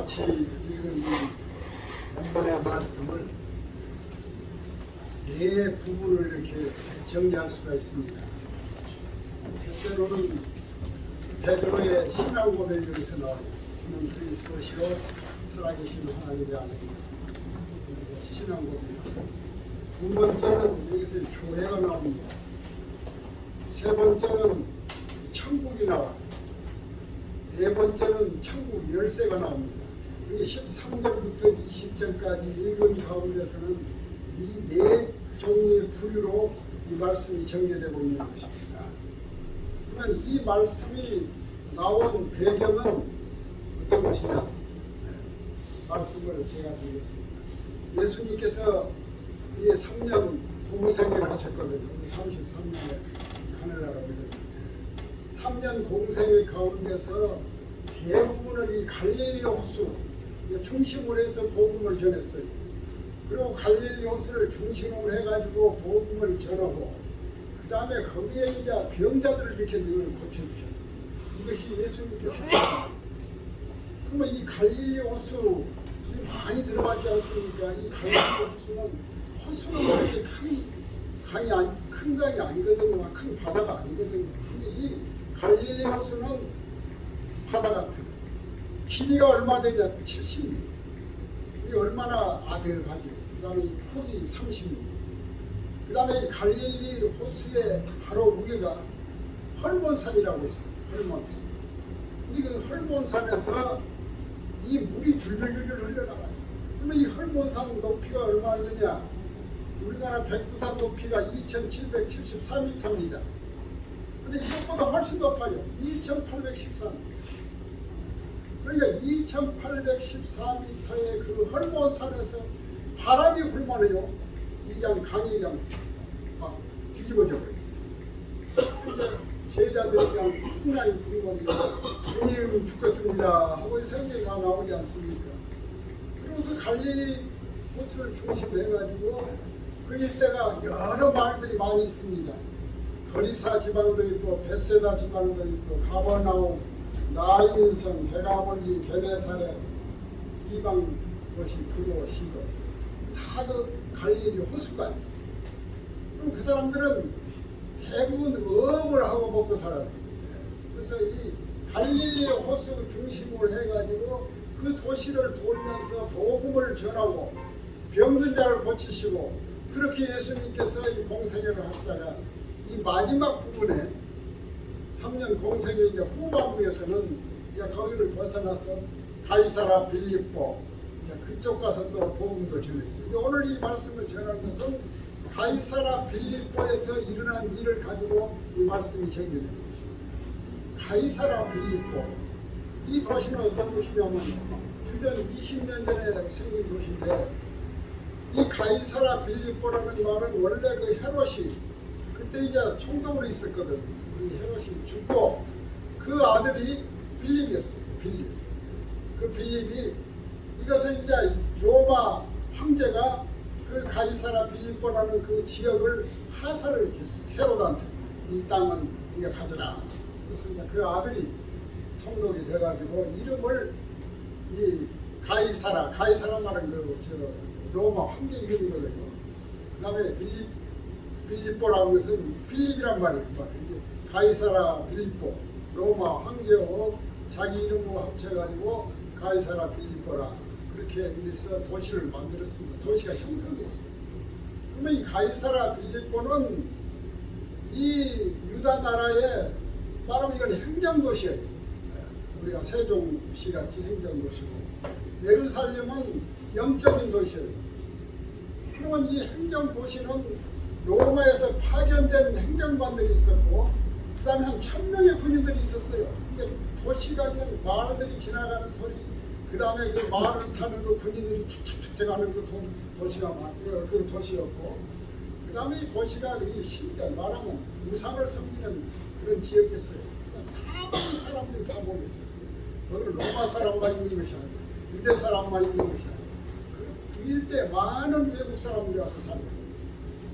같이 읽은 이 본문의 말씀을 네 부분을 이렇게 정리할 수가 있습니다. 첫째로는 베드로의 신앙 고백에서 나오는 주는 그리스도시로 살아계신 하나님의 아들 신앙 고백. 두 번째는 여기서 교회가 나옵니다. 세 번째는 천국이 나와. 네 번째는 천국 열쇠가 나옵니다. 13절부터 20절까지 읽은 가운데서는 이 네 종류의 부류로 이 말씀이 전개되고 있는 것입니다. 그러면 이 말씀이 나온 배경은 어떤 것이냐? 말씀을 제가 드리겠습니다. 예수님께서 3년 공생을 하셨거든요. 33년에 하늘나라거든요. 3년 공생의 가운데서 대부분을 이 갈릴리 호수 중심으로 해서 복음을 전했어요. 그리고 갈릴리 호수를 중심으로 해가지고 복음을 전하고 그 다음에 거기에 이제 병자들을 이렇게 늘 고쳐주셨어요. 이것이 예수님께서 그러면 이 갈릴리 호수 많이 들어가지 않습니까? 이 갈릴리 호수는 그렇게 큰 강이 아니거든요. 큰 바다가 아니거든요. 근데 이 갈릴리 호수는 바다 같은 길이가 얼마 되냐? 70m. 이게 얼마나 아득하죠. 그 다음에 이 폭이 30m. 그 다음에 이 갈릴리 호수의 바로 위에가 헐몬산이라고 있어요. 헐몬산. 근데 그 헐몬산에서 이 물이 줄줄줄줄 흘러나가요. 그러면 이 헐몬산 높이가 얼마 되냐? 우리나라 백두산 높이가 2774m입니다. 근데 이것보다 훨씬 높아요. 2814m. 그러니까 2814m의 그 헐몬산에서 바람이 불면요, 이 강이 그냥 막 뒤집어져 버려요. 그러니까 제자들이 그냥 풍랑이 불면요, 주님 죽겠습니다 하고 성경이 다 나오지 않습니까? 그리고 그 갈릴리 호수를 중심으로 해가지고 그 일대가 여러 마을들이 많이 있습니다. 거리사 지방도 있고 벳세다 지방도 있고 가버나움, 나인성, 베가볼리, 게네사렛, 이방 도시 두로, 시도 다 그 갈릴리 호수가 있어요. 그럼 그 사람들은 대부분 어업을 하고 먹고 살아요. 그래서 이 갈릴리 호수 중심으로 해가지고 그 도시를 돌면서 복음을 전하고 병든 자를 고치시고 그렇게 예수님께서 이 공생애를 하시다가 이 마지막 부분에 3년 공생의 이제 후반부에서는 이제 거기를 벗어나서 가이사라 빌립보 이제 그쪽 가서 또 복음도 전했어요. 오늘 이 말씀을 전한 것은 가이사라 빌립보에서 일어난 일을 가지고 이 말씀이 전개되는 것입니다. 가이사라 빌립보 이 도시는 어떤 도시냐면 주전 20년 전에 생긴 도시인데 이 가이사라 빌립보라는 말은 원래 그 헤롯이 그때 이제 총독으로 있었거든. 헤롯이 죽고 그 아들이 빌립이었어요. 빌립. 그 빌립이 이것은 이제 로마 황제가 그 가이사라 빌립보라는 그 지역을 하사를 줬어요. 헤롯한테 이 땅은 네가 가져라. 그래서 이제 그 아들이 총독이 돼가지고 이름을 이 가이사라 말은 그 로마 황제 이름이거든요. 그 다음에 빌립보라는 것은 빌립이란 말이에요. 가이사라 빌립보, 로마 황제하고 자기 이름으로 합쳐가지고 가이사라 빌립보라 그렇게 해서 도시를 만들었습니다. 도시가 형성됐어요. 그러면 이 가이사라 빌립보는 이 유다 나라의 말하면 이건 행정도시예요. 우리가 세종시 같이 행정도시고 예루살렘은 영적인 도시예요. 그러면 이 행정도시는 로마에서 파견된 행정관들이 있었고 그 다음에 한 1000명의 군인들이 있었어요. 그러니까 도시가 그냥 마을들이 지나가는 소리 그 다음에 그 말을 타는 그 군인들이 척척척 하는 그 도시가 그 도시였고 그 다음에 이 도시가 진짜 말하면 우상을 섬기는 그런 지역이었어요. 사방의 사람들이 다 모였어요. 거기는 로마 사람만 있는 것이 아니고 유대 사람만 있는 것이 아니고 그 일대 많은 외국 사람들이 와서 살고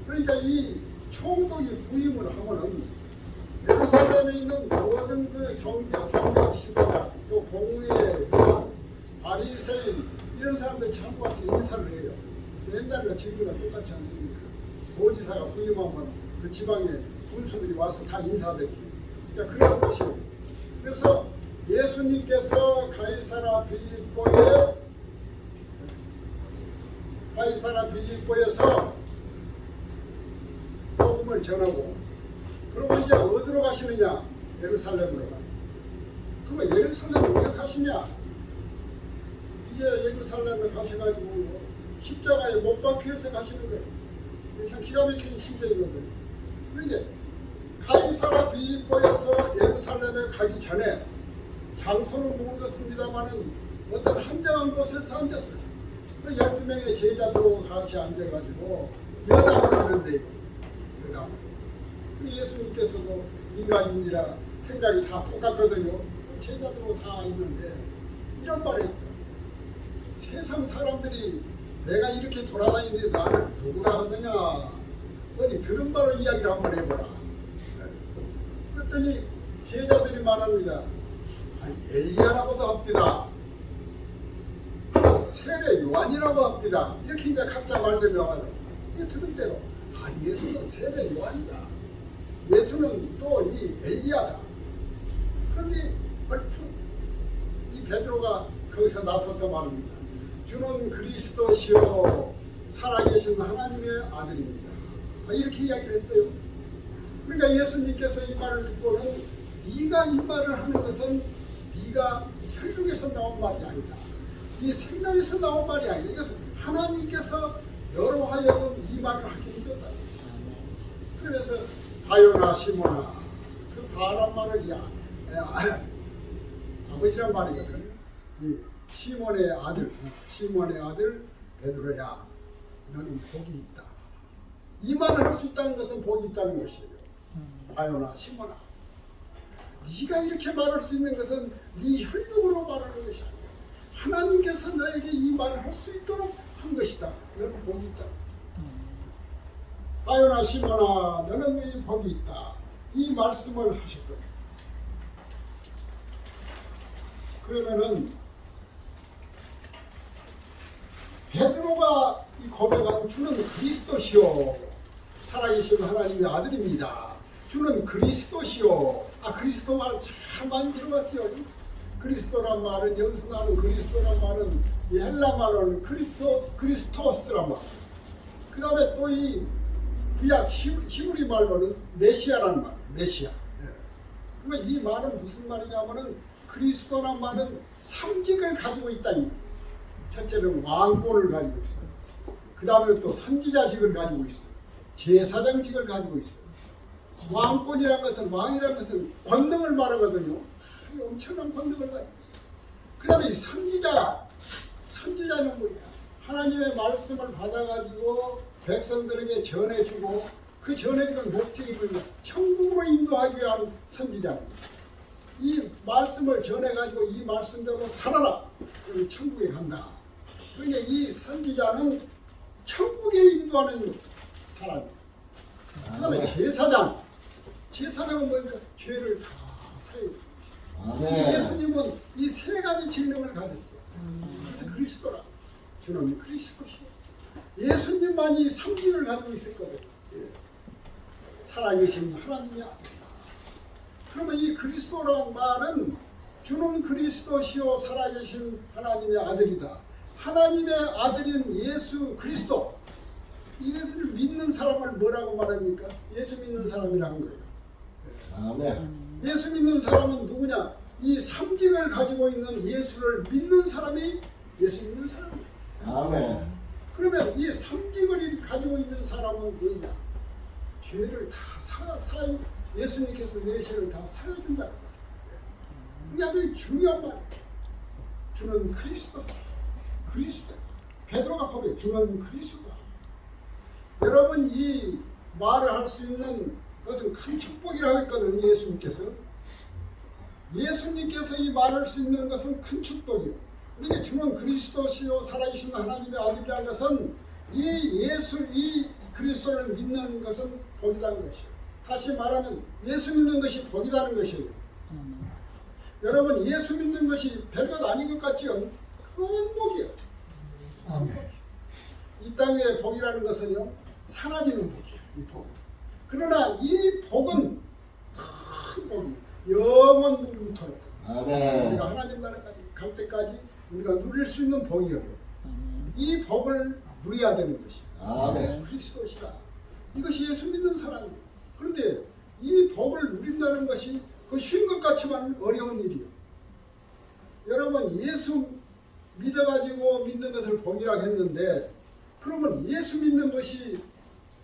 그러니까 이 총독이 부임을 하면은 예루살렘에 있는 모든 그 종교 지도자 또 공의회 바리새인 바리새인 이런 사람들 자꾸 와서 인사를 해요. 그래서 옛날과 지금과 똑같지 않습니까? 도지사가 부임하면 그 지방의 군수들이 와서 다 인사되기. 그러니까 그런 것이에요. 그래서 예수님께서 가이사라 빌립보에서 복음을 전하고, 그러면 이제 어디로 가시느냐? 예루살렘으로 가. 그러면 예루살렘 왜 가시냐? 이제 예루살렘에 가셔가지고 십자가에 못 박혀 서 가시는 거예요. 참 기가 막힌 심정이거든요. 그런데 가이사라 빌립보에서 예루살렘에 가기 전에 장소는 모르겠습니다만은 어떤 한정한 곳에서 앉았어요. 그 12명의 제자들하고 같이 앉아가지고 여담을 하는데요. 여담. 예수님께서도 인간인지라 생각이 다 똑같거든요. 제자들하고 다 있는데 이런 말을 했어요. 세상 사람들이 내가 이렇게 돌아다니는데 나를 누구라 하느냐. 어디 들은 바로 이야기를 한번 해보라. 그랬더니 제자들이 말합니다. 엘리야라고도 합디다. 세례 요한이라고 합디다. 이렇게 이제 각자 말들이 나와요. 이게 들은 대로 예수는 세례 요한이다. 예수는 또 이 엘리야다. 그런데 얼추 이 베드로가 거기서 나서서 말합니다. 주는 그리스도시요 살아계신 하나님의 아들입니다. 이렇게 이야기를 했어요. 그러니까 예수님께서 이 말을 듣고는 네가 이 말을 하는 것은 네가 혈육에서 나온 말이 아니다. 네 생각에서 나온 말이 아니다. 이것은 하나님께서 너로 하여금 이 말을 하게 해줬다. 그래서 바요나 시몬아, 그 바란 말을 아버지란 말이거든. 이 시몬의 아들 베드로야, 너는 복이 있다. 이 말을 할 수 있다는 것은 복이 있다는 것이에요. 바요나 시몬아, 네가 이렇게 말할 수 있는 것은 네 혈육으로 말하는 것이 아니야. 하나님께서 너에게 이 말을 할 수 있도록 한 것이다. 너는 복이 있다. 바요나 시몬아, 너는 이 복이 있다. 이 말씀을 하셨거든. 그러면은 베드로가 이 고백한 주는 그리스도시요 살아계신 하나님의 아들입니다. 주는 그리스도시요. 그리스도 말은 참 많이 들어봤죠. 그리스도란 말은, 여기서 나오는 그리스도란 말은 이 헬라 말은 그리스토스란 말. 그 다음에 또 이 구약 히브리 말로는 메시아라는 말, 메시아. 그러면 이 말은 무슨 말이냐면은 그리스도란 말은 삼직을 가지고 있다. 첫째는 왕권을 가지고 있어요. 그 다음에 또 선지자직을 가지고 있어요. 제사장직을 가지고 있어요. 왕권이라는 것은, 왕이라는 것은 권능을 말하거든요. 엄청난 권능을 가지고 있어요. 그 다음에 선지자는 뭐냐? 하나님의 말씀을 받아가지고 백성들에게 전해주고, 그 전해주는 목적이 뭐냐? 천국으로 인도하기 위한 선지자입니다. 이 말씀을 전해가지고 이 말씀대로 살아라. 그럼 천국에 간다. 그러니까 이 선지자는 천국에 인도하는 사람이에요. 그 다음에 제사장은 뭐니까 죄를 다 사해요. 예수님은 이 세 가지 직능을 가졌어요. 그래서 그리스도라. 주는 그리스도시요. 예수님만이 삼직을 가지고 있었거든요. 살아계신 하나님이 아니다. 그러면 이 그리스도라는 말은 주는 그리스도시요 살아계신 하나님의 아들이다. 하나님의 아들인 예수 그리스도. 예수를 믿는 사람을 뭐라고 말합니까? 예수 믿는 사람이라는 거예요. 아멘. 예수 믿는 사람은 누구냐? 이 삼직을 가지고 있는 예수를 믿는 사람이 예수 믿는 사람이에요. 아멘. 그러면 이 삼직을 가지고 있는 사람은 뭐냐? 죄를 다 예수님께서 내 죄를 다 사해준다. 이게 아주 중요한 말이에요. 주는 그리스도다. 그리스도. 베드로가 고백해 주는 그리스도다. 여러분, 이 말을 할 수 있는 그것은 큰 축복이라고 했거든요. 예수님께서 이 말할 수 있는 것은 큰 축복이에요. 그러니까 주는 그리스도시요 살아계신 하나님의 아들이라는 것은 이 그리스도를 믿는 것은 복이라는 것이에요. 다시 말하면 예수 믿는 것이 복이라는 것이에요. 여러분, 예수 믿는 것이 별것 아닌 것 같지요? 그건 이 땅의 복이라는 것은요, 사라지는 복이에요. 이 복은. 그러나 이 복은 큰 복이 영원토록 우리가 하나님 나라까지 갈 때까지 우리가 누릴 수 있는 복이에요. 이 복을 누려야 되는 것이에요. 그리스도시라. 이것이 예수 믿는 사람이에요. 그런데 이 복을 누린다는 것이 그 쉬운 것 같지만 어려운 일이에요. 여러분, 예수 믿어가지고 믿는 것을 복이라고 했는데, 그러면 예수 믿는 것이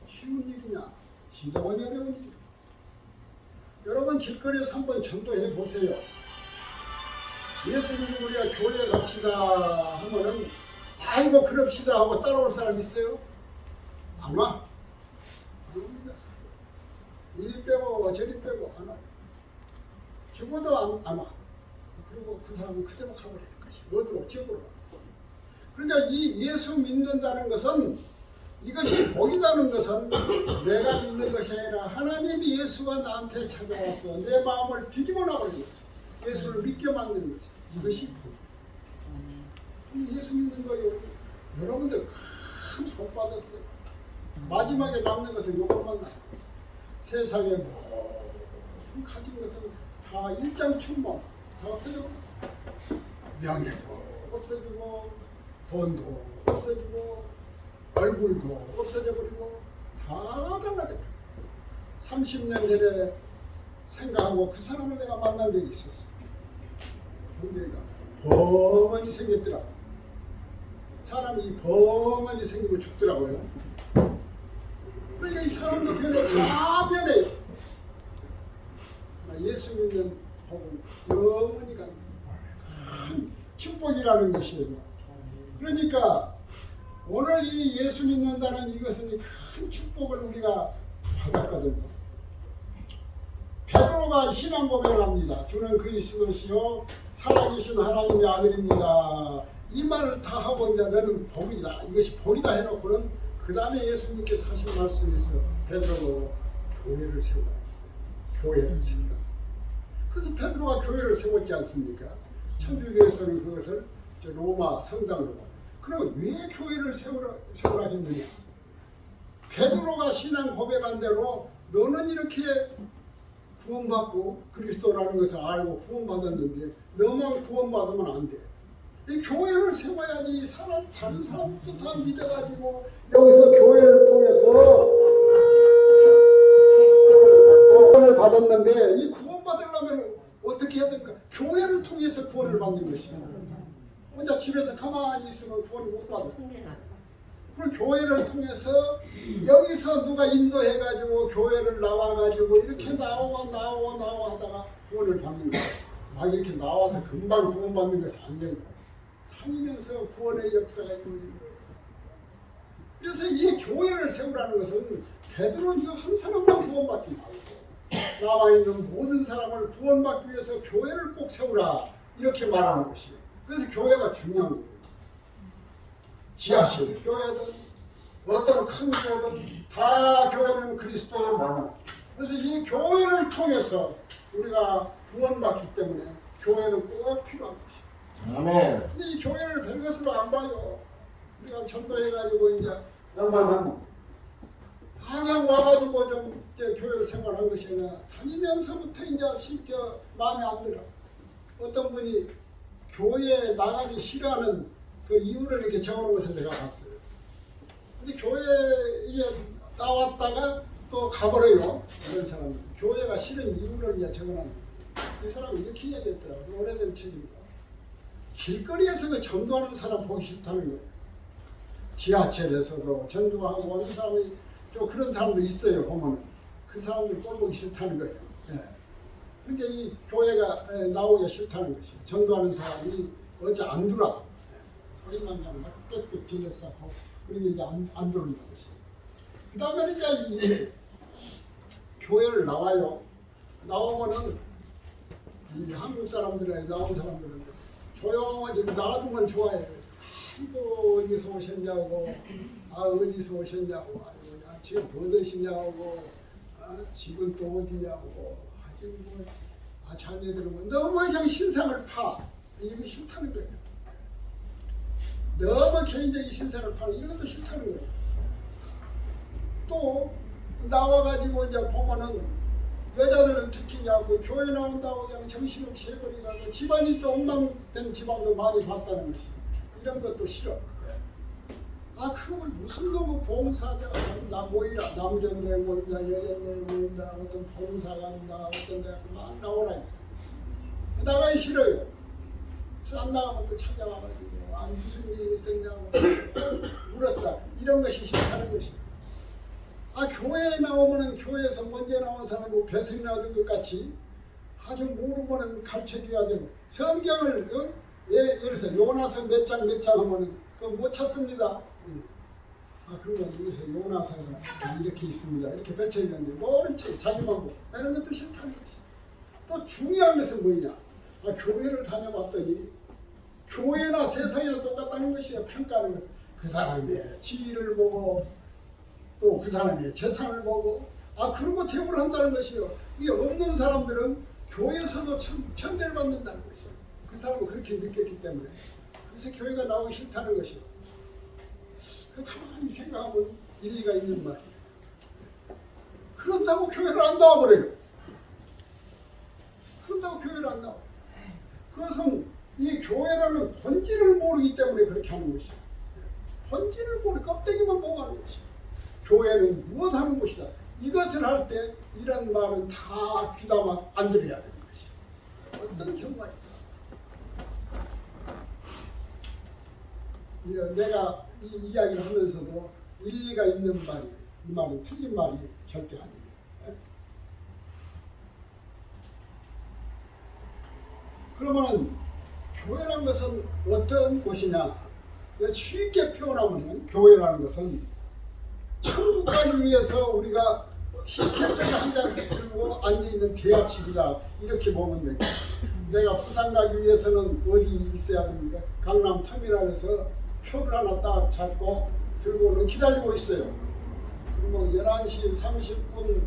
쉬운 일이냐? 시다원이 어려운 일이에요. 여러분, 길거리에서 한번 전도해 보세요. 예수 믿고 우리가 교회 갑시다 하면은 아이고 그럽시다 하고 따라올 사람 있어요? 안 와? 안 옵니다. 이리 빼고 저리 빼고 안 와. 죽어도 안 와. 그리고 그 사람은 그대로 가버리는 것이 어디로 지역으로 가. 그러니까 이 예수 믿는다는 것은, 이것이 복이라는 것은 내가 믿는 것이 아니라 하나님이 예수가 나한테 찾아와서 내 마음을 뒤집어 놔버리는 거죠. 예수를 믿게 만드는 거죠. 이것이 복이에요. 예수 믿는 거예요. 여러분들 큰 복 받았어요. 마지막에 남는 것은 요것만 나요. 세상에 모든 가진 것은 다 일장춘몽 다 없어지고, 명예도 없어지고, 돈도 없어지고, 얼굴도 없어져버리고, 다 달라져버려. 30년 전에 생각하고 그 사람을 내가 만난 적이 있었어. 문제가 벙어니 생겼더라. 사람이 벙어니 생기고 죽더라고요. 그러니까 이 사람도 변해, 다 변해요. 예수 믿는 복은 영원히 가는 큰 축복이라는 것이에요. 그러니까 오늘 이 예수 믿는다는 이것은 큰 축복을 우리가 받았거든요. 베드로가 신앙 고백을 합니다. 주는 그리스도시요 살아계신 하나님의 아들입니다. 이 말을 다 하고 이제 너는 복이다, 이것이 복이다 해놓고는 그 다음에 예수님께서 하신 말씀이 있어. 베드로가 교회를 세우라 했어요. 교회를 세우라. 그래서 베드로가 교회를 세웠지 않습니까? 천주교에서는 그것을 로마 성당으로 봐요. 그러면 왜 교회를 세우라 했느냐? 베드로가 신앙 고백한 대로 너는 이렇게 구원받고 그리스도라는 것을 알고 구원받았는데 너만 구원받으면 안 돼. 이 교회를 세워야지. 다른 사람도 다 믿어가지고 여기서 교회를 통해서 구원을 받았는데, 이 구원 받으려면 어떻게 해야 됩니까? 교회를 통해서 구원을 받는 것입니다. 혼자 집에서 가만히 있으면 구원을 못 받아요. 그럼 교회를 통해서 여기서 누가 인도해가지고 교회를 나와가지고 이렇게 나오고 하다가 구원을 받는 거예요. 막 이렇게 나와서 금방 구원받는 것이 아니에요. 다니면서 구원의 역사가 이루어지는 거예요. 그래서 이 교회를 세우라는 것은 베드로는 한 사람만 구원받지 말고 남아있는 모든 사람을 구원받기 위해서 교회를 꼭 세우라, 이렇게 말하는 것이에요. 그래서 교회가 중요한 거예요. 지하실 교회든 어떤 큰 교회든 다 교회는 그리스도의 몸. 그래서 이 교회를 통해서 우리가 구원받기 때문에 교회는 꼭 필요한 것이에요. 아멘. 근데 이 교회를 별 것으로 안 봐요. 우리가 전도해가지고 이제 양반하고 그냥 와가지고 좀 교회를 생활한 것이 아니라 다니면서부터 이제 진짜 마음에 안 들어. 어떤 분이 교회에 나가기 싫어하는 그 이유를 이렇게 적어놓은 것을 내가 봤어요. 근데 교회에 나왔다가 또 가버려요. 그런 사람은 교회가 싫은 이유를 이제 적어놨는데, 이 사람이 이렇게 얘기했더라고요. 오래된 책입니다. 길거리에서 그 전도하는 사람 보기 싫다는 거예요. 지하철에서도 전도하고 어느 사람이 좀 그런 사람도 있어요. 보면 그 사람들 꼴 보기 싫다는 거예요. 그러니까 이 교회가 나오기 싫다는 것이에요. 전도하는 사람이 어째 안 들어와. 소리만 나면 막 빽빽 질러싸고 그러니 이제 안 들어온다는 것이에요. 그 다음에 이제 이 교회를 나와요. 나오면은 이 한국 사람들이 나온 사람들은 조용히 놔두면 좋아해요. 아이고 어디서 오셨냐고, 어디서 오셨냐고, 아이고 지금 뭐 드시냐고, 집은 또 어디냐고, 뭐, 자녀들은 너무 그냥 신상을 파. 이게 싫다는 거예요. 너무 개인적인 신세를 파는 이런 것도 싫다는 거예요. 또 나와가지고 이제 보면은 여자들은 특히 그 교회 나온다고 그냥 정신없이 해버리다가 집안이 또 엉망된 집안도 많이 봤다는 것이 이런 것도 싫어. 아 그걸 무슨 놈의 봉사자 나 모이라 남전대 모인다 여전대 모인다 어떤 봉사가 한다 어떤 데가 막 나오라 나가기 싫어요. 그래서 안 나가면 또 찾아와가지고 아 무슨 일이 있었냐고 물었어. 이런 것이 싫다는 것이야. 아 교회에 나오면은 교회에서 먼저 나온 사람이 배승이 얻은 것 같이 아주 모르면은 가르쳐줘야 되고 성경을 예를 들어서 요나서 몇 장 하면은 그거 못 찾습니다. 아 그러면 여기서 요나서가 이렇게 있습니다. 이렇게 펼쳐있는데 모른 척 자기만 보고 이런 것도 싫다는 것이. 또 중요한 것은 뭐냐? 아 교회를 다녀봤더니 교회나 세상이나 똑같다는 것이야. 평가하는 것은 그 사람의 지위를 보고 또 그 사람의 재산을 보고 아 그런 거 대우를 한다는 것이요. 이게 없는 사람들은 교회에서도 천대를 받는다는 것이요. 그 사람은 그렇게 느꼈기 때문에 그래서 교회가 나오기 싫다는 것이요. 가만히 생각하면 일리가 있는 말이에요. 그런다고 교회를 안 나와버려요. 그런다고 교회를 안 나와. 그것은 이 교회라는 본질을 모르기 때문에 그렇게 하는 것이요. 본질을 모르고 껍데기만 보고 하는 것이요. 교회는 무엇 하는 것이다. 이것을 할 때 이런 말은 다 귀담아 안 들어야 되는 것이요. 어떤 경우가 있다. 내가 이 이야기를 하면서도 일리가 있는 말이 이 말은 틀린 말이 절대 아닙니다. 그러면 교회라는 것은 어떤 곳이냐? 쉽게 표현하면 교회라는 것은 천국 가기 위해서 우리가 티켓을 한 장씩 들고 앉아있는 대합실이다 이렇게 보면 됩니다. 내가 부산 가기 위해서는 어디 있어야 됩니까? 강남 터미널에서 표를 하나 딱 잡고 들고는 기다리고 있어요. 그러면 11시 30분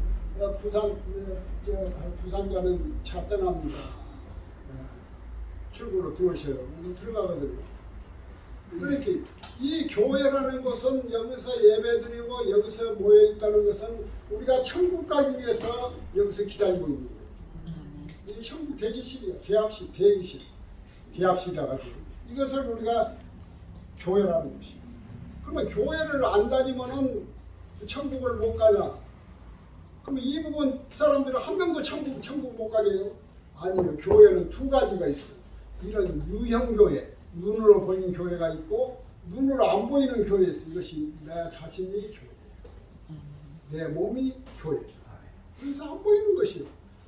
부산 가는 차 떠납니다. 출구로 들어오셔요. 들어가거든요. 그러니까 이 교회라는 것은 여기서 예배드리고 여기서 모여있다는 것은 우리가 천국 가기 위해서 여기서 기다리고 있는 거예요. 이게 천국 대기실이야. 대합실, 대기실. 대합실이라 가지고 이것을 우리가 교회라는 것이에요. 그러면 교회를 안 다니면은 천국을 못 가냐? 그러면 이 부분 사람들은 한 명도 천국 못 가게 해요? 아니요. 교회는 두 가지가 있어. 이런 유형교회, 눈으로 보이는 교회가 있고 눈으로 안 보이는 교회가 있어. 이것이 내 자신이 교회예요. 내 몸이 교회예요. 그래서 안 보이는 것이에요.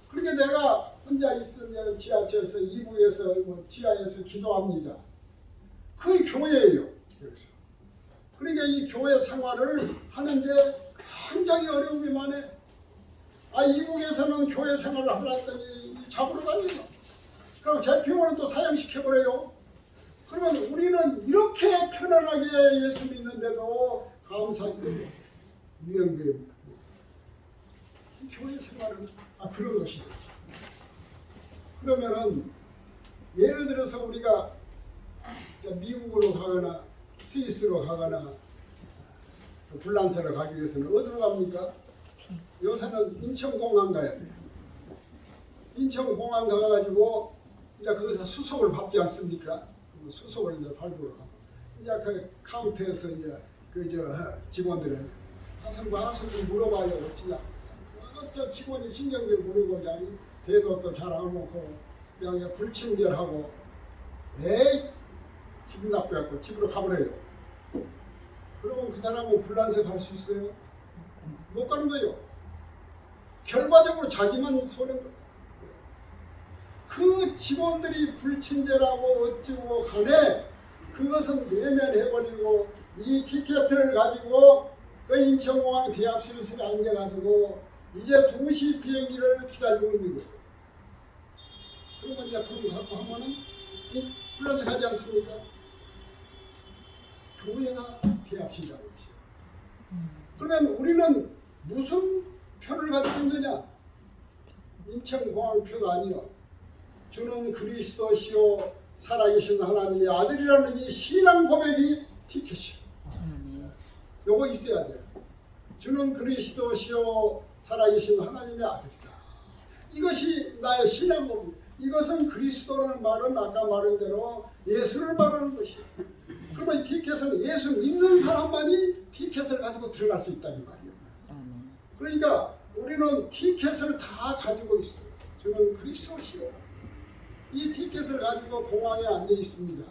그러니까 내가 혼자 있으면 지하철에서 2부에서 지하에서 기도합니다. 그게 교회예요. 여기서. 그러니까 이 교회 생활을 하는데 굉장히 어려움이 많아요. 아 이북에서는 교회 생활을 하려더니 잡으러 다니죠. 그럼 제 병원은 또 사형시켜버려요. 그러면 우리는 이렇게 편안하게 예수 믿는데도 감사하지 유형교회입니다. 교회 생활은 그런 것이죠. 그러면은 예를 들어서 우리가 미국으로 가거나 스위스로 가거나 불란서로 가기 위해서는 어디로 갑니까? 요새는 인천공항 가야 돼요. 인천공항 가가지고 이제 거기서 수속을 밟지 않습니까? 수속을 이제 밟으러 가고 이제 그 카운터에서 이제 직원들은 하선과 물어봐요. 어찌냐? 저 직원이 신경질 부리고 그냥 대도 잘 안 먹고 그냥 불친절하고 에이 기분 나쁘갖고 집으로 가버려요. 그러면 그 사람은 불란서 갈 수 있어요? 못 가는 거예요. 결과적으로 자기만 손해인 거예요. 그 직원들이 불친절하고 어쩌고 간에 그것은 외면해버리고 이 티켓을 가지고 그 인천공항 대합실에서 앉아가지고 이제 2시 비행기를 기다리고 있는 거예요. 그러면 이제 돈 갖고 하면은 불란서 가지 않습니까? 교회가 대합실이라고 했어요. 그러면 우리는 무슨 표를 가지고 있느냐? 인천공항 표가 아니요. 주는 그리스도시요 살아계신 하나님의 아들이라는 이 신앙 고백이 티켓이에요. 요거 있어야 돼요. 주는 그리스도시요 살아계신 하나님의 아들이다. 이것이 나의 신앙 고백. 이것은 그리스도라는 말은 아까 말한 대로 예수를 말하는 것이에요. 그러면 이 티켓은 예수 믿는 사람만이 티켓을 가지고 들어갈 수 있다는 말이에요. 그러니까 우리는 티켓을 다 가지고 있어요. 저는 그리스도시요. 이 티켓을 가지고 공항에 앉아 있습니다.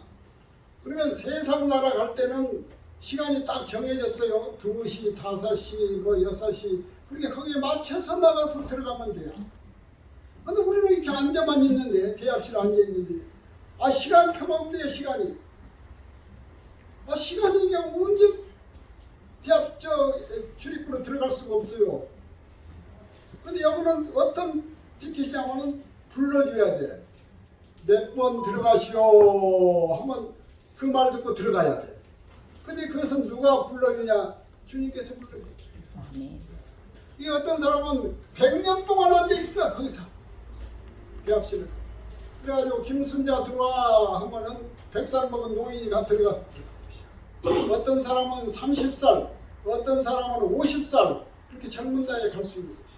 그러면 세상 나라 갈 때는 시간이 딱 정해졌어요. 2시, 5시, 뭐 6시. 그러니까 거기에 맞춰서 나가서 들어가면 돼요. 근데 우리는 이렇게 앉아만 있는데, 대합실에 앉아 있는데, 시간 표가 없네요, 시간이. 시간이 그냥 언제 대합 출입구로 들어갈 수가 없어요. 근데 여기는 어떤 티켓이냐면은 불러줘야 돼. 몇 번 들어가시오 하면 그 말 듣고 들어가야 돼. 근데 그것은 누가 불러주냐? 주님께서 불러줘요. 이 어떤 사람은 100년 동안 앉아 있어 거기서 대합실에서. 그래가지고 김순자 들어와 하면은 100살 먹은 노인이가 들어가서 들어가. 어떤 사람은 30살, 어떤 사람은 50살 그렇게 젊은 나이에 갈 수 있는 것이죠.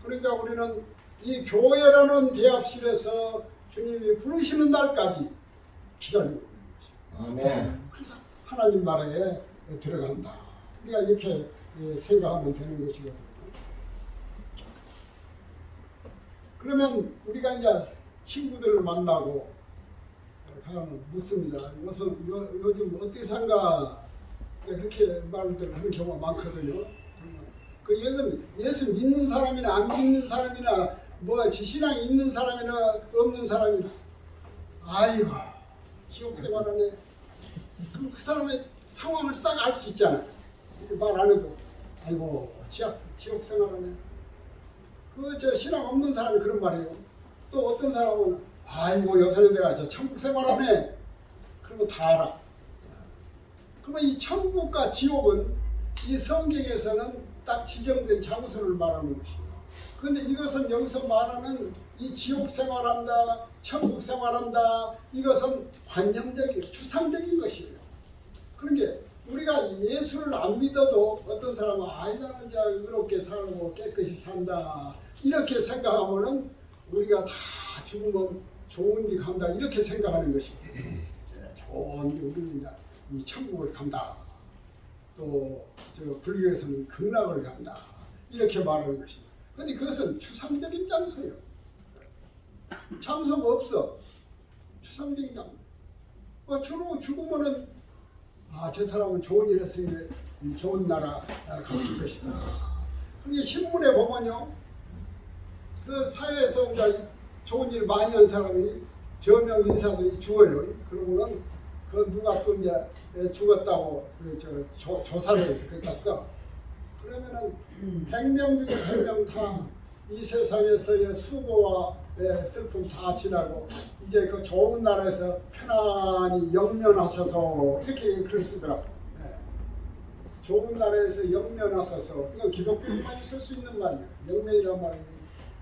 그러니까 우리는 이 교회라는 대합실에서 주님이 부르시는 날까지 기다리고 있는 것이죠. 아멘. 그래서 하나님 나라에 들어간다. 우리가 이렇게 생각하면 되는 것이거든요. 그러면 우리가 이제 친구들을 만나고 가면 묻습니다. 요즘 어떻게 산가? 그렇게 말들 하는 경우가 많거든요. 그 예는 예수 믿는 사람이나 안 믿는 사람이나 뭐 신앙이 있는 사람이나 없는 사람이나 아이고 지옥 생활하네. 그럼 그 사람의 상황을 싹 알 수 있잖아요. 말 안 해도 아이고 지옥 생활하네. 신앙 없는 사람이 그런 말이에요. 또 어떤 사람은 아이고 여사님 내가 천국 생활하네. 그러면 다 알아. 그러면 이 천국과 지옥은 이 성경에서는 딱 지정된 장소를 말하는 것이에요. 그런데 이것은 여기서 말하는 이 지옥 생활한다, 천국 생활한다, 이것은 관념적이에요. 추상적인 것이에요. 그런 게 우리가 예수를 안 믿어도 어떤 사람은 나는 이제 의롭게 살고 깨끗이 산다 이렇게 생각하면은 우리가 다 죽으면 좋은 데 간다 이렇게 생각하는 것입니다. 좋은 데 우리는 이제 이 천국을 간다. 또 불교에서는 극락을 간다. 이렇게 말하는 것입니다. 그런데 그것은 추상적인 장소예요. 장소가 없어. 추상적인 장소. 주로 죽으면은 저 사람은 좋은 일 했으니 좋은 나라 갔을 것이다. 그게 신문에 보면요. 그 사회에서 이제 좋은 일 많이 한 사람이 저명 인사들이 죽어요. 그러면은 그 누가 또 이제 죽었다고 조사를 그렇게 써. 그러면은 100명 중에 100명 다 이 세상에서의 수고와 슬픔 다 지나고 이제 그 좋은 나라에서 편안히 영면하셔서 이렇게 글을 쓰더라고. 좋은 나라에서 영면하셔서 이건 기독교만 쓸 수 있는 말이에요. 영면이란 말은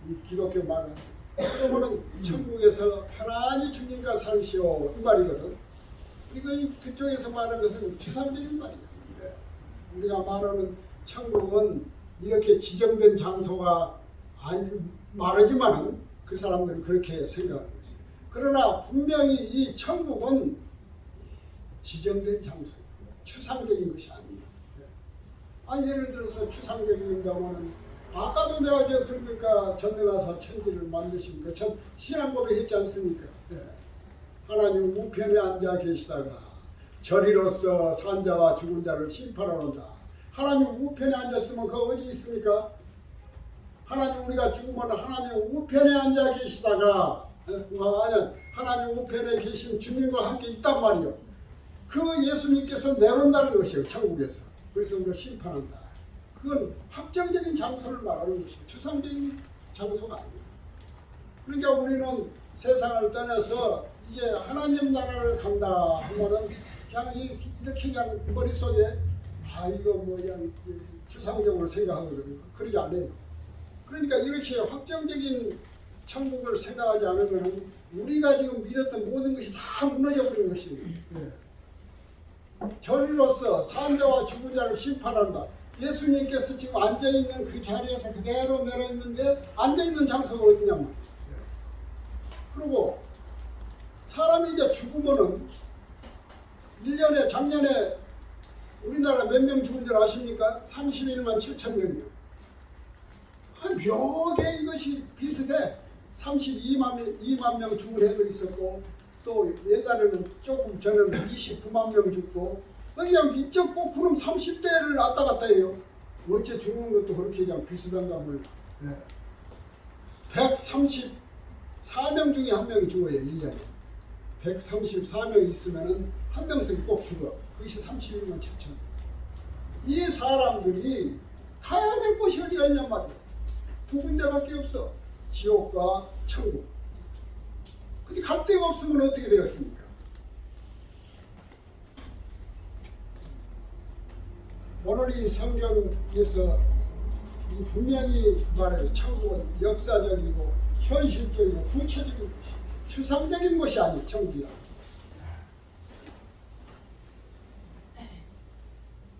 이 기독교 말은 그러면은 천국에서 편안히 주님과 살시오 이 말이거든. 이거 그쪽에서 말하는 것은 추상적인 말이에요. 우리가 말하는 천국은 이렇게 지정된 장소가 말하지만은 그 사람들은 그렇게 생각하는 것이죠. 그러나 분명히 이 천국은 지정된 장소, 추상적인 것이 아니에요. 예를 들어서 추상적인 경우는 아까도 내가 들으니까 전능하사 천지를 만드신 그 신앙 고백했지 않습니까? 하나님 우편에 앉아 계시다가 저리로서 산자와 죽은 자를 심판하러 온다. 하나님 우편에 앉았으면 그 어디 있습니까? 하나님 우리가 죽으면 하나님 우편에 앉아 계시다가 하나님 우편에 계신 주님과 함께 있단 말이요. 그 예수님께서 내려온다는 것이에요. 천국에서. 그래서 우리가 심판한다. 그건 확정적인 장소를 말하는 것이에요. 추상적인 장소가 아니에요. 그러니까 우리는 세상을 떠나서 이제 하나님 나라를 간다 하면은 그냥 이렇게 그냥 머릿속에 이거 뭐 그냥 추상적으로 생각하거든요. 그러지 않아요. 그러니까 이렇게 확정적인 천국을 생각하지 않으면 우리가 지금 믿었던 모든 것이 다 무너져 버린 것입니다. 저리로서 산자와 죽은 자를 심판한다. 예수님께서 지금 앉아있는 그 자리에서 그대로 내려있는데 앉아있는 장소가 어디냐면, 그리고 사람이 이제 죽으면은 1년에 작년에 우리나라 몇 명 죽은 줄 아십니까? 31만 7천 명이요. 묘하게 이것이 비슷해. 32만 명 죽은 해도 있었고, 또 예전에는 조금 전에는 29만 명 죽고, 그냥 이쪽 꼭구름 30대를 왔다 갔다 해요. 어째 죽는 것도 그렇게 그냥 비슷한가 몰라. 134명 중에 한 명이 죽어요, 1년에. 134명 있으면은 한 명씩 꼭 죽어. 그것이 31만 7천. 이 사람들이 가야 될 곳이 어디가 있냔 말이야. 두 군데밖에 없어. 지옥과 천국. 근데 갈 데가 없으면 어떻게 되었습니까? 오늘 이 성경에서 이 분명히 말해요. 천국은 역사적이고 현실적이고 구체적이고 추상적인 것이 아니에요. 천국이라는 것은.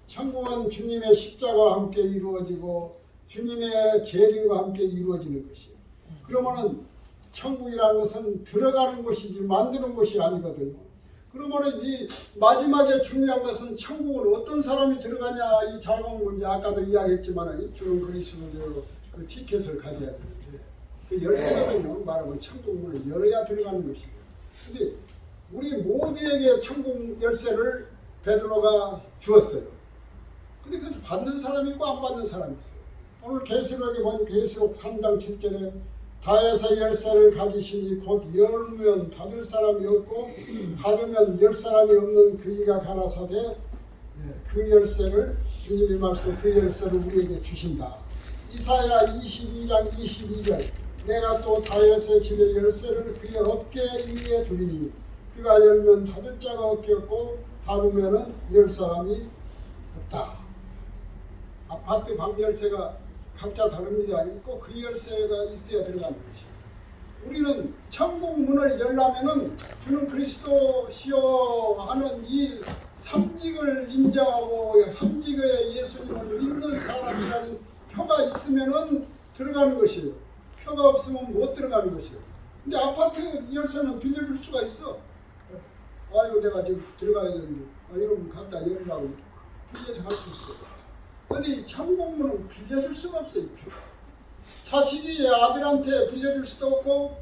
천국은 주님의 십자가와 함께 이루어지고 주님의 재림과 함께 이루어지는 것이에요. 그러면은 천국이라는 것은 들어가는 것이지 만드는 것이 아니거든요. 그러면은 이 마지막에 중요한 것은 천국은 어떤 사람이 들어가냐, 이 작은 문제 아까도 이야기했지만 입주는 그리스도대로 그 티켓을 가져야 되는데 그 열쇠거든요. 말하면 천국 문을 열어야 들어가는 것이에요. 근데 우리 모두에게 천국 열쇠를 베드로가 주었어요. 근데 그래서 받는 사람이 있고 안 받는 사람이 있어요. 오늘 계시록에 보면 계시록 3장 7절에 다에서 열쇠를 가지시니 곧 열면 닫을 사람이 없고 닫으면 열 사람이 없는 그이가 가라사대 그 열쇠를 주님이 말씀 그 열쇠를 우리에게 주신다. 이사야 22장 22절 내가 또 다윗의 집의 열쇠를 그의 어깨 위에 두리니 그가 열면 닫을 자가 없겠고 닫으면 열 사람이 없다. 아파트 방 열쇠가 각자 다릅니다. 꼭 그 열쇠가 있어야 들어가는 것이에요. 우리는 천국 문을 열려면은 주는 그리스도시요 하는 이 삼직을 인정하고 삼직의 예수님을 믿는 사람이라는 표가 있으면은 들어가는 것이에요. 표가 없으면 못 들어가는 것이에요. 근데 아파트 열쇠는 빌려줄 수가 있어. 아이고 내가 지금 들어가야 되는데 이러면 갖다 열라고 빌려서 갈 수 있어. 근데 천국문은 빌려줄 수가 없어요. 자식이 아들한테 빌려줄 수도 없고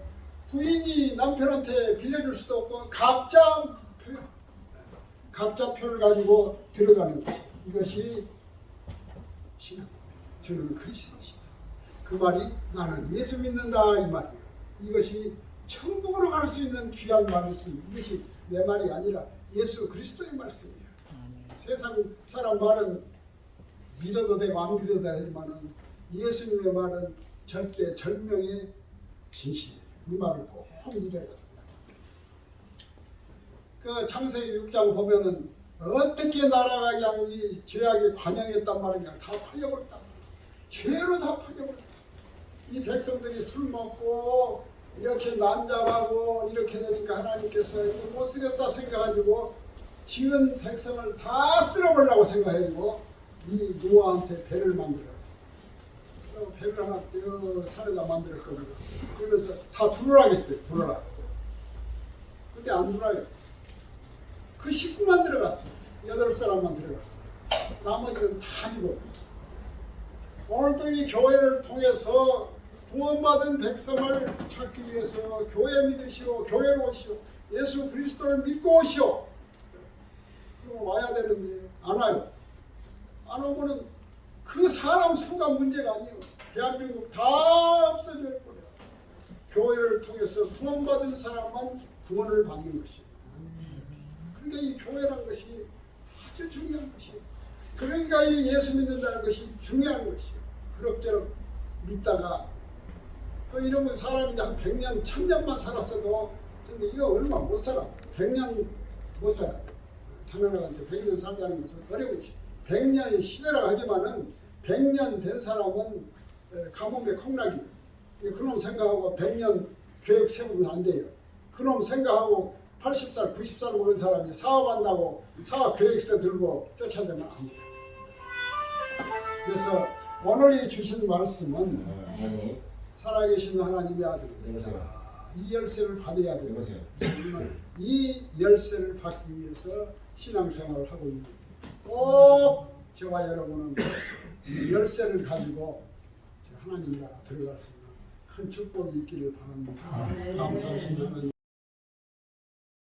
부인이 남편한테 빌려줄 수도 없고 각자 표를 가지고 들어가는 것이 이것이 신앙. 주는 그리스도시다. 그 말이 나는 예수 믿는다 이 말이에요. 이것이 천국으로 갈 수 있는 귀한 말씀. 이것이 내 말이 아니라 예수 그리스도의 말씀이에요. 세상 사람 말은 믿어도 되고 안 믿어도 되지만은 예수님의 말은 절대 절명의 진실이에요. 이 말을 꼭 믿어야 돼요. 그 창세기 6장 보면은 어떻게 나라가 그냥 이 죄악에 관영했단 말이야. 그냥 다 팔려버렸다. 죄로 다 팔려버렸어. 이 백성들이 술 먹고 이렇게 난잡하고 이렇게 되니까 하나님께서 못 쓰겠다 생각가지고 지은 백성을 다 쓸어버리려고 생각해가지고 이 노아한테 배를 만들어놨어. 배를 하나 산에다 만들었거든. 그러면서 다 들어라 했어요. 들어라. 근데 안 들어요. 그 식구만 들어갔어. 8사람만 들어갔어. 나머지는 다 죽어버렸어. 오늘도 이 교회를 통해서 구원받은 백성을 찾기 위해서 교회 믿으시오. 교회로 오시오. 예수 그리스도를 믿고 오시오. 그럼 와야 되는데 안 와요. 안 오면은 그 사람 수가 문제가 아니에요. 대한민국 다 없어질 거예요. 교회를 통해서 구원받은 사람만 구원을 받는 것이에요. 그러니까 이 교회라는 것이 아주 중요한 것이에요. 그러니까 이 예수 믿는다는 것이 중요한 것이에요. 그럭저럭 믿다가 또 이러면 사람이 한 100년, 1000년만 살았어도 근데 이거 얼마 못 살아. 100년 못 살아. 하나님한테 100년 살자는 것은 어려운 것이에요. 100년이 시대라고 하지만은 100년 된 사람은 가뭄에 콩나기. 그놈 생각하고 100년 계획 세우면 안 돼요. 그놈 생각하고 80살, 90살 먹은 사람이 사업한다고 사업 계획서 들고 쫓아내면 안 돼요. 그래서 오늘 이 주신 말씀은 살아계신 하나님의 아들 이 열쇠를 받아야 돼요. 이 열쇠를 받기 위해서 신앙생활을 하고 있는 거예요. 꼭 저와 여러분은 이 열쇠를 가지고 하나님 나라 들어갈 수 있는 큰 축복이 있기를 바랍니다. 감사하신 하나님.